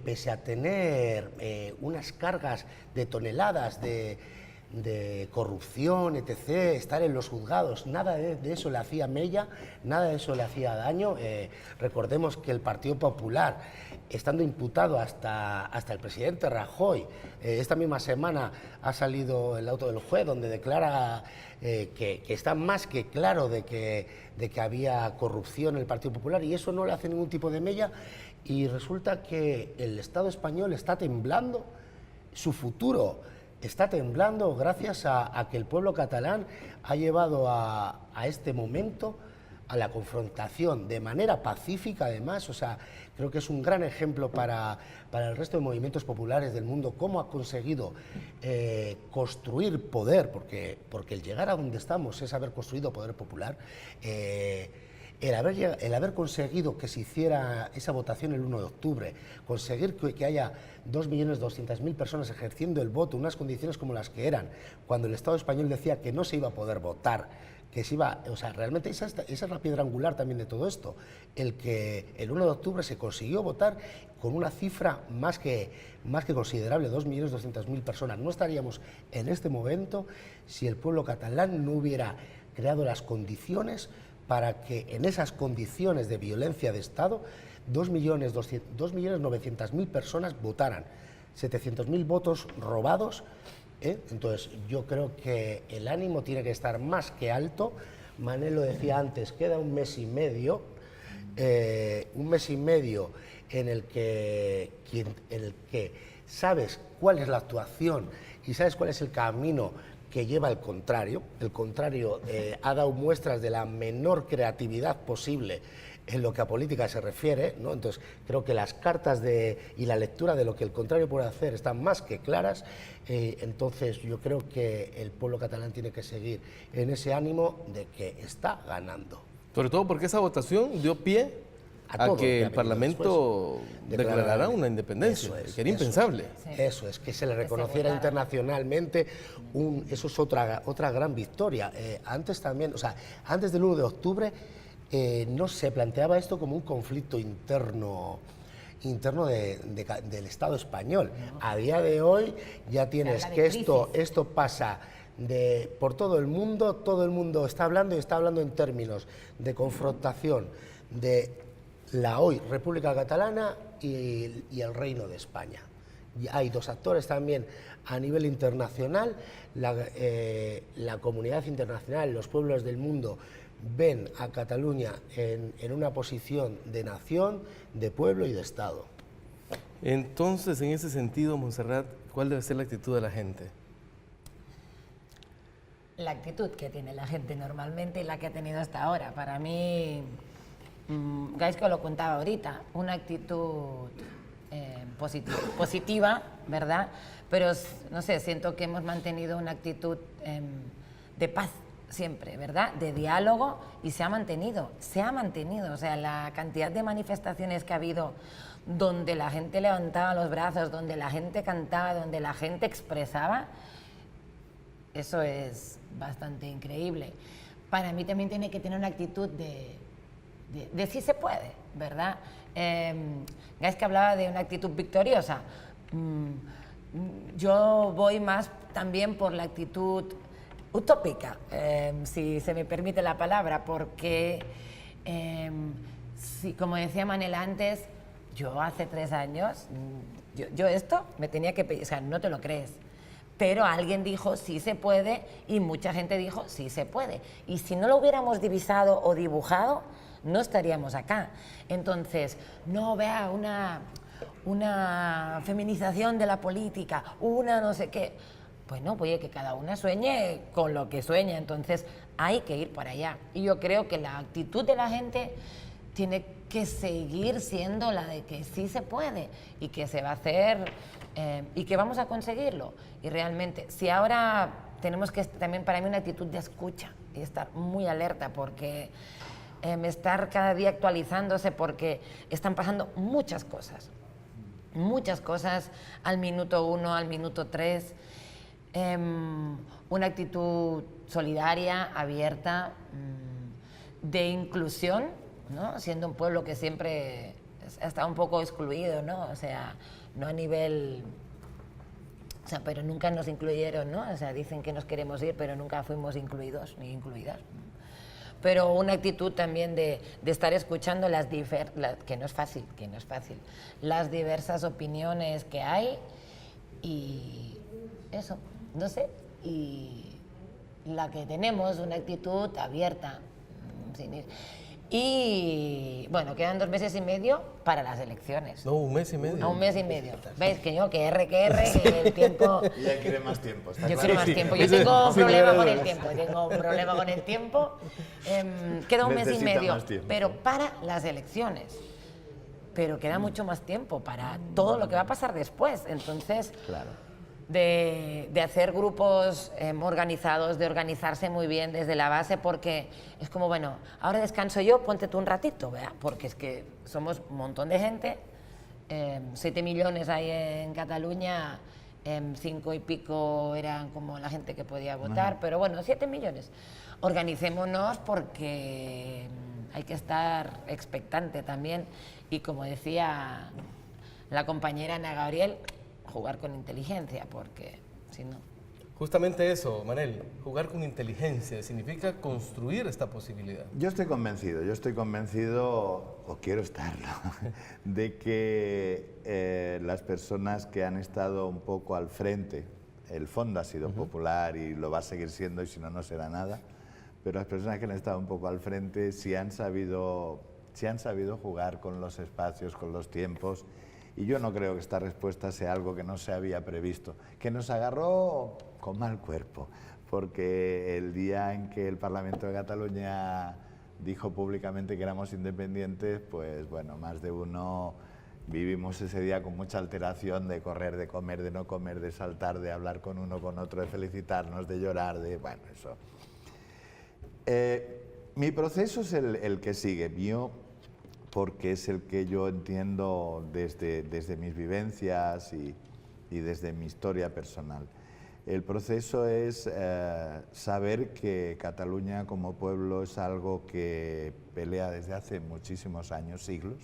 pese a tener unas cargas de toneladas de corrupción, etc., estar en los juzgados, nada de eso le hacía mella, nada de eso le hacía daño. Recordemos que el Partido Popular, estando imputado hasta el presidente Rajoy, esta misma semana ha salido el auto del juez donde declara que está más que claro de que había corrupción en el Partido Popular, y eso no le hace ningún tipo de mella, y resulta que el Estado español está temblando su futuro está temblando gracias a que el pueblo catalán ha llevado a este momento a la confrontación de manera pacífica, además. O sea, creo que es un gran ejemplo para el resto de movimientos populares del mundo, cómo ha conseguido construir poder, porque el llegar a donde estamos es haber construido poder popular. El haber conseguido que se hiciera esa votación el 1 de octubre, conseguir que haya 2.200.000 personas ejerciendo el voto, unas condiciones como las que eran, cuando el Estado español decía que no se iba a poder votar, que se iba, o sea, realmente esa es la piedra angular también de todo esto, el que el 1 de octubre se consiguió votar con una cifra más que considerable, 2.200.000 personas. No estaríamos en este momento si el pueblo catalán no hubiera creado las condiciones para que en esas condiciones de violencia de Estado 2.900.000 personas votaran, 700.000 votos robados. Entonces yo creo que el ánimo tiene que estar más que alto. Manel lo decía antes, queda un mes y medio en el que sabes cuál es la actuación y sabes cuál es el camino que lleva el contrario. El contrario ha dado muestras de la menor creatividad posible en lo que a política se refiere, ¿no? Entonces creo que las cartas y la lectura de lo que el contrario puede hacer están más que claras. Entonces yo creo que el pueblo catalán tiene que seguir en ese ánimo de que está ganando. Sobre todo porque esa votación dio pie a que el Parlamento declarara una independencia, que era impensable. Eso es, que se le reconociera internacionalmente, eso es otra gran victoria. Antes también, o sea, antes del 1 de octubre no se planteaba esto como un conflicto interno del Estado español. A día de hoy ya tienes que esto pasa por todo el mundo está hablando y está hablando en términos de confrontación de la hoy República Catalana y el Reino de España. Y hay dos actores también a nivel internacional, la comunidad internacional, los pueblos del mundo ven a Cataluña en una posición de nación, de pueblo y de Estado. Entonces, en ese sentido, Montserrat, ¿cuál debe ser la actitud de la gente? La actitud que tiene la gente normalmente y la que ha tenido hasta ahora. Para mí, Gaizka lo contaba ahorita, una actitud positiva, ¿verdad? Pero, no sé, siento que hemos mantenido una actitud de paz siempre, ¿verdad? De diálogo, y se ha mantenido. O sea, la cantidad de manifestaciones que ha habido donde la gente levantaba los brazos, donde la gente cantaba, donde la gente expresaba, eso es bastante increíble. Para mí también tiene que tener una actitud de sí se puede, ¿verdad? Gaizka hablaba de una actitud victoriosa. Yo voy más también por la actitud utópica, si se me permite la palabra, porque, como decía Manel antes, yo hace 3 años, yo esto me tenía que pedir, o sea, no te lo crees, pero alguien dijo sí se puede y mucha gente dijo sí se puede. Y si no lo hubiéramos divisado o dibujado, no estaríamos acá. Entonces, no vea una feminización de la política, una no sé qué. Pues no, pues que cada una sueñe con lo que sueña, entonces hay que ir para allá. Y yo creo que la actitud de la gente tiene que seguir siendo la de que sí se puede y que se va a hacer y que vamos a conseguirlo. Y realmente, si ahora tenemos que también para mí una actitud de escucha y estar muy alerta, porque estar cada día actualizándose, porque están pasando muchas cosas al minuto 1, al minuto 3. Una actitud solidaria, abierta, de inclusión, ¿no? Siendo un pueblo que siempre está un poco excluido, ¿no? O sea, no a nivel... O sea, pero nunca nos incluyeron, ¿no? O sea, dicen que nos queremos ir, pero nunca fuimos incluidos ni incluidas. Pero una actitud también de estar escuchando que no es fácil, las diversas opiniones que hay y eso, no sé, y la que tenemos, una actitud abierta, Y bueno, quedan 2 meses y medio para las elecciones. No, 1 mes y medio. A 1 mes y medio. ¿Veis? Que yo, que el tiempo... Ella quiere más tiempo. Yo quiero más tiempo. Yo tengo un problema con el tiempo. Tengo un problema con el tiempo. Queda 1 mes y Necesita medio, más tiempo. pero para las elecciones. Pero queda mucho más tiempo para todo lo que va a pasar después. Entonces, Claro. de hacer grupos organizados, de organizarse muy bien desde la base, porque es como, bueno, ahora descanso yo, ponte tú un ratito, ¿vea? Porque es que somos un montón de gente, 7 millones hay en Cataluña, 5 y pico eran como la gente que podía votar, pero bueno, 7 millones. Organicémonos porque hay que estar expectante también y, como decía la compañera Ana Gabriel, jugar con inteligencia, porque si no... Justamente eso, Manel, jugar con inteligencia significa construir esta posibilidad. Yo estoy convencido, o quiero estarlo, de que las personas que han estado un poco al frente, el fondo ha sido popular y lo va a seguir siendo, y si no, no será nada, pero las personas que han estado un poco al frente sí han sabido jugar con los espacios, con los tiempos. Y yo no creo que esta respuesta sea algo que no se había previsto, que nos agarró con mal cuerpo, porque el día en que el Parlamento de Cataluña dijo públicamente que éramos independientes, pues bueno, más de uno vivimos ese día con mucha alteración de correr, de comer, de no comer, de saltar, de hablar con uno, con otro, de felicitarnos, de llorar, de... bueno, eso. Mi proceso es el que sigue, mío, porque es el que yo entiendo desde mis vivencias y desde mi historia personal. El proceso es saber que Cataluña como pueblo es algo que pelea desde hace muchísimos años, siglos,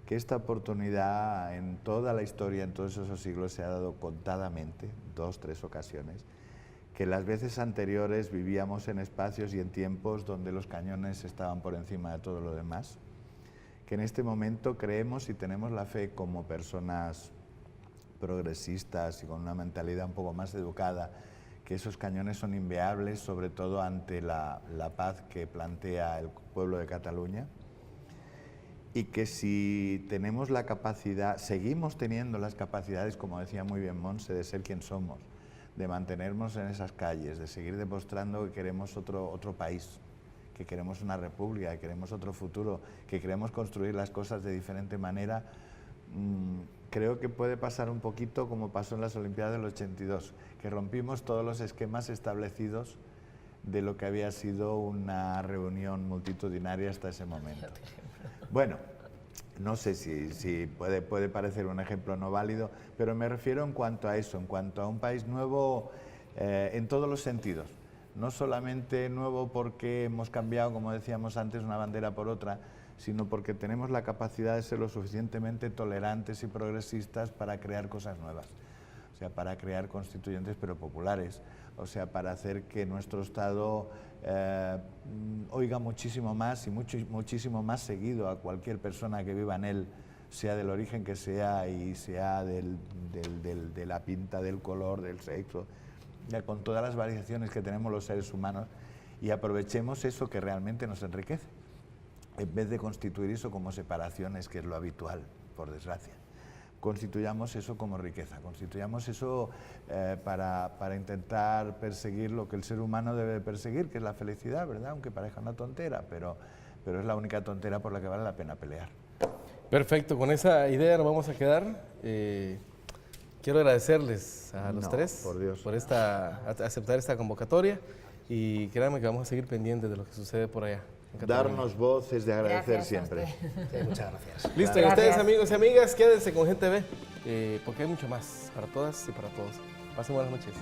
que esta oportunidad en toda la historia, en todos esos siglos, se ha dado contadamente, 2, 3 ocasiones, que las veces anteriores vivíamos en espacios y en tiempos donde los cañones estaban por encima de todo lo demás, que en este momento creemos y tenemos la fe como personas progresistas y con una mentalidad un poco más educada, que esos cañones son inviables, sobre todo ante la paz que plantea el pueblo de Cataluña, y que si tenemos la capacidad, seguimos teniendo las capacidades, como decía muy bien Montse, de ser quien somos, de mantenernos en esas calles, de seguir demostrando que queremos otro país, que queremos una república, que queremos otro futuro, que queremos construir las cosas de diferente manera, creo que puede pasar un poquito como pasó en las Olimpiadas del 82, que rompimos todos los esquemas establecidos de lo que había sido una reunión multitudinaria hasta ese momento. Bueno, no sé si puede parecer un ejemplo no válido, pero me refiero en cuanto a eso, en cuanto a un país nuevo en todos los sentidos. No solamente nuevo porque hemos cambiado, como decíamos antes, una bandera por otra, sino porque tenemos la capacidad de ser lo suficientemente tolerantes y progresistas para crear cosas nuevas. O sea, para crear constituyentes pero populares. O sea, para hacer que nuestro Estado oiga muchísimo más y muchísimo más seguido a cualquier persona que viva en él, sea del origen que sea y sea de la pinta, del color, del sexo, ya con todas las variaciones que tenemos los seres humanos, y aprovechemos eso que realmente nos enriquece, en vez de constituir eso como separaciones, que es lo habitual, por desgracia. Constituyamos eso como riqueza, constituyamos eso para intentar perseguir lo que el ser humano debe perseguir, que es la felicidad, ¿verdad? Aunque parezca una tontera, pero es la única tontera por la que vale la pena pelear. Perfecto, con esa idea nos vamos a quedar. Quiero agradecerles a los tres por aceptar esta convocatoria, y créanme que vamos a seguir pendientes de lo que sucede por allá. Darnos voz es de agradecer Gracias siempre. Sí, muchas gracias. Listo, y ustedes, amigos y amigas, quédense con Gente Ve, porque hay mucho más para todas y para todos. Pasen buenas noches.